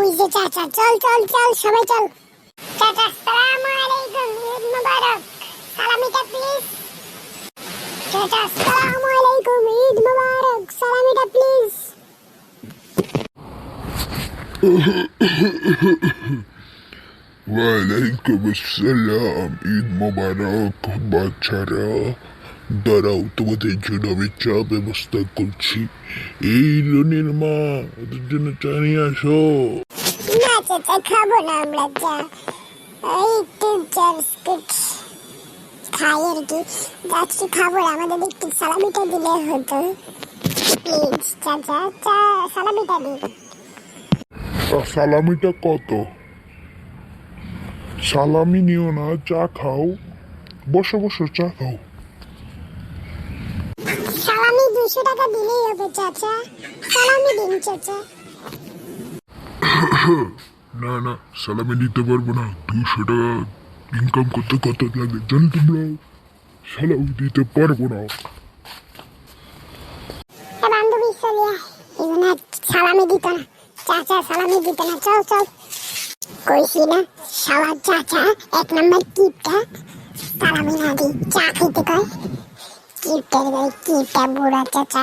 ওই যে চাচা, চল চল চল সবাই চল। চাচা আসসালামু আলাইকুম, ঈদ মোবারক, সালামিটা প্লিজ। চাচা আসসালামু আলাইকুম, ঈদ মোবারক, সালামিটা প্লিজ। ওয়ালাইকুম আসসালাম, ঈদ মোবারক বাচ্চারা। দাঁড়াও, তোমাদের জন্য আমি চা ব্যবস্থা করছি। এই রনির মা, ওদের জন্য চা নিয়ে আসো। না চাচা, খাবো না আমরা চা, এই একটু চা বিস্কুট খাই আর কি, যাচ্ছি খাবো না। আমাদের একটু সালামিটা দিলে হতো প্লিজ চাচা, চা সালামিটা দিন। সালামিটা কত? সালামি নিও না, চা খাও। বসো বসো, চা খাও। সালামি 200 টাকা দিলেই হবে চাচা, সালামি দিন চাচা। না না, সালামি দিতে পারবো না। 200 টাকা ইনকাম করতে কত লাগে জানো তোমরা? সালামি দিতে পারবো না। বান্ধবী চলে এগুলো সালামি দিত না, চাচা সালামি দিত না, চল চল। কইছি না শালা চাচা 1 নম্বর কিপটা, সালামি না দি চা খেতে কয়। কিপটা বুড়া চাচা।